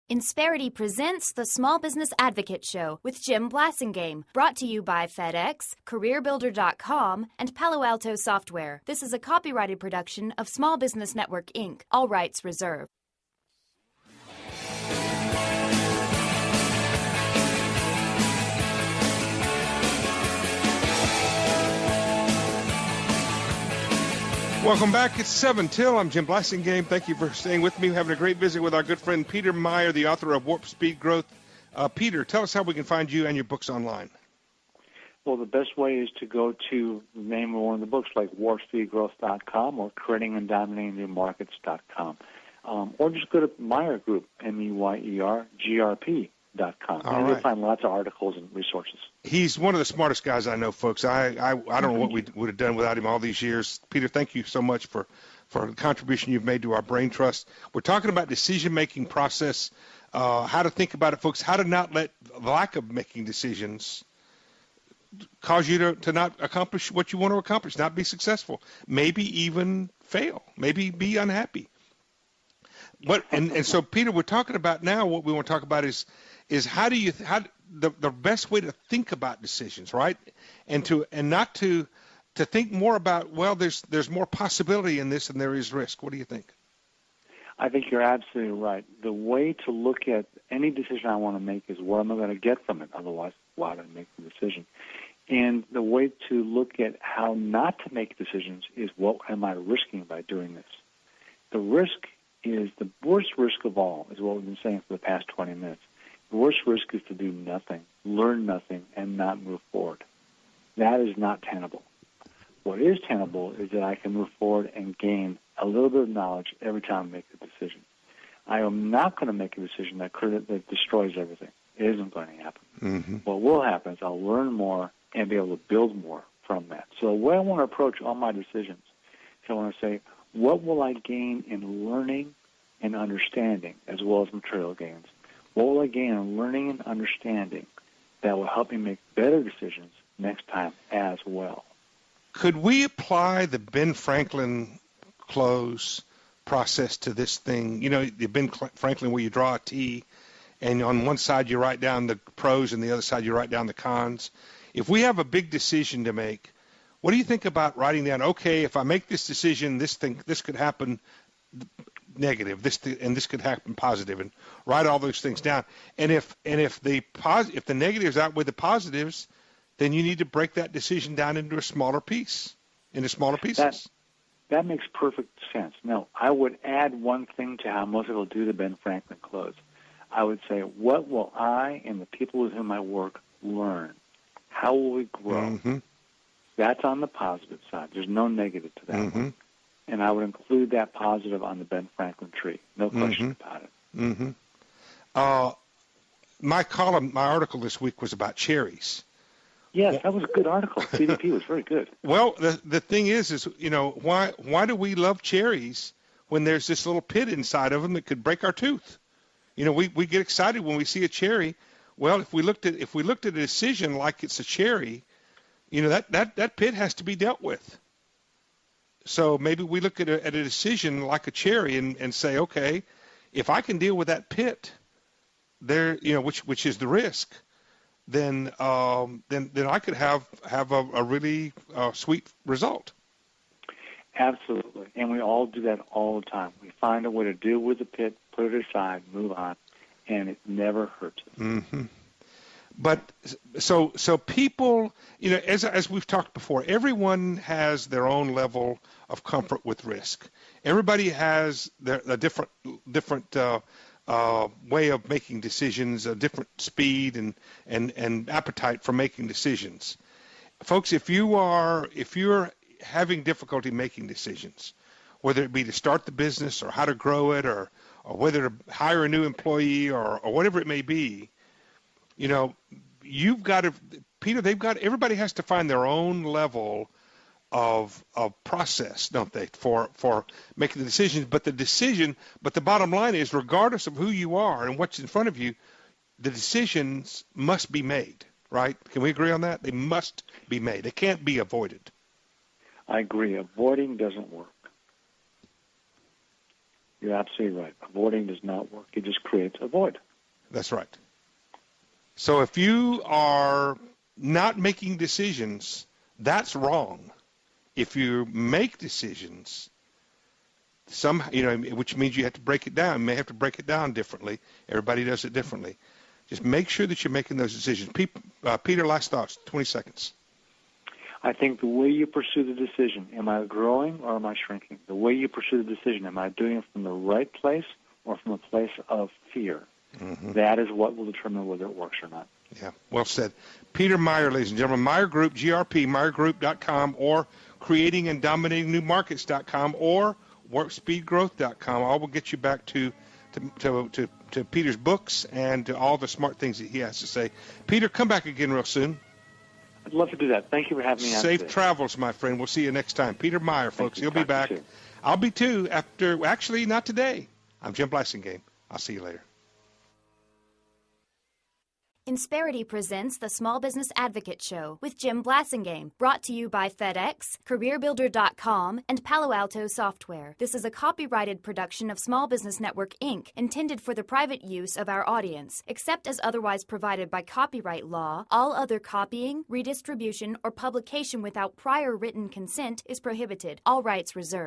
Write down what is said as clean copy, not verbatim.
Insperity presents the Small Business Advocate Show with Jim Blasingame, brought to you by FedEx, CareerBuilder.com, and Palo Alto Software. This is a copyrighted production of Small Business Network, Inc., all rights reserved. Welcome back. It's 7 till. I'm Jim Blasingame. Thank you for staying with me. We're having a great visit with our good friend Peter Meyer, the author of Warp Speed Growth. Peter, tell us how we can find you and your books online. Well, the best way is to go to the name of one of the books, like warpspeedgrowth.com or creatinganddominatingnewmarkets.com. Or just go to Meyer Group, MEYERGRP.com. And you'll find lots of articles and resources. He's one of the smartest guys I know, folks. I don't know what we would have done without him all these years. Peter, thank you so much for the contribution you've made to our brain trust. We're talking about decision-making process, how to think about it, folks, how to not let the lack of making decisions cause you to not accomplish what you want to accomplish, not be successful, maybe even fail, maybe be unhappy. And so, Peter, we're talking about now, what we want to talk about is how the best way to think about decisions, right? And not to think more about, well, there's more possibility in this than there is risk. What do you think? I think you're absolutely right. The way to look at any decision I want to make is what am I going to get from it? Otherwise, why do I make the decision? And the way to look at how not to make decisions is what am I risking by doing this? The risk is the worst risk of all, is what we've been saying for the past 20 minutes. The worst risk is to do nothing, learn nothing, and not move forward. That is not tenable. What is tenable is that I can move forward and gain a little bit of knowledge every time I make a decision. I am not going to make a decision that destroys everything. It isn't going to happen. Mm-hmm. What will happen is I'll learn more and be able to build more from that. So the way I want to approach all my decisions is I want to say, what will I gain in learning and understanding as well as material gains? What will I gain in learning and understanding that will help me make better decisions next time as well? Could we apply the Ben Franklin close process to this thing? You know, the Ben Franklin where you draw a T, and on one side you write down the pros and the other side you write down the cons. If we have a big decision to make, what do you think about writing down, okay, if I make this decision, this could happen negative, this could happen positive, and write all those things down. And if the negatives outweigh the positives, then you need to break that decision down into smaller pieces. That makes perfect sense. Now, I would add one thing to how most people do the Ben Franklin close. I would say, what will I and the people with whom I work learn? How will we grow? Mm-hmm. That's on the positive side. There's no negative to that mm-hmm. one. And I would include that positive on the Ben Franklin tree. No question mm-hmm. about it. Mm-hmm. My article this week was about cherries. Yes, that was a good article. CDP was very good. Well, the thing is, you know, why do we love cherries when there's this little pit inside of them that could break our tooth? You know, we get excited when we see a cherry. Well, if we looked at a decision like it's a cherry, you know, that pit has to be dealt with. So maybe we look at a decision like a cherry and say, okay, if I can deal with that pit there, you know, which is the risk, then I could have a really sweet result. Absolutely, and we all do that all the time. We find a way to deal with the pit, put it aside, move on, and it never hurts us. Mm-hmm. But so people, you know, as we've talked before, everyone has their own level of comfort with risk. Everybody has a different way of making decisions, a different speed and appetite for making decisions. Folks, if you're having difficulty making decisions, whether it be to start the business or how to grow it or whether to hire a new employee or whatever it may be, you know, you've got to, Peter, everybody has to find their own level of process, don't they, for making the decisions. But the bottom line is, regardless of who you are and what's in front of you, the decisions must be made, right? Can we agree on that? They must be made. They can't be avoided. I agree. Avoiding doesn't work. You're absolutely right. Avoiding does not work. It just creates a void. That's right. So if you are not making decisions, that's wrong. If you make decisions, which means you have to break it down. You may have to break it down differently. Everybody does it differently. Just make sure that you're making those decisions. Peter, last thoughts, 20 seconds. I think the way you pursue the decision, am I growing or am I shrinking? The way you pursue the decision, am I doing it from the right place or from a place of fear? Mm-hmm. That is what will determine whether it works or not. Yeah, well said. Peter Meyer, ladies and gentlemen, Meyer Group, GRP, MeyerGroup.com, or creatinganddominatingNewMarkets.com, or WarpSpeedGrowth.com. All will get you back to Peter's books and to all the smart things that he has to say. Peter, come back again real soon. I'd love to do that. Thank you for having me on Safe today. travels, my friend. We'll see you next time. Peter Meyer, folks. He'll be back. I'll be too actually, not today. I'm Jim Blasingame. I'll see you later. Insperity presents the Small Business Advocate Show with Jim Blasingame, brought to you by FedEx, CareerBuilder.com, and Palo Alto Software. This is a copyrighted production of Small Business Network, Inc., intended for the private use of our audience. Except as otherwise provided by copyright law, all other copying, redistribution, or publication without prior written consent is prohibited. All rights reserved.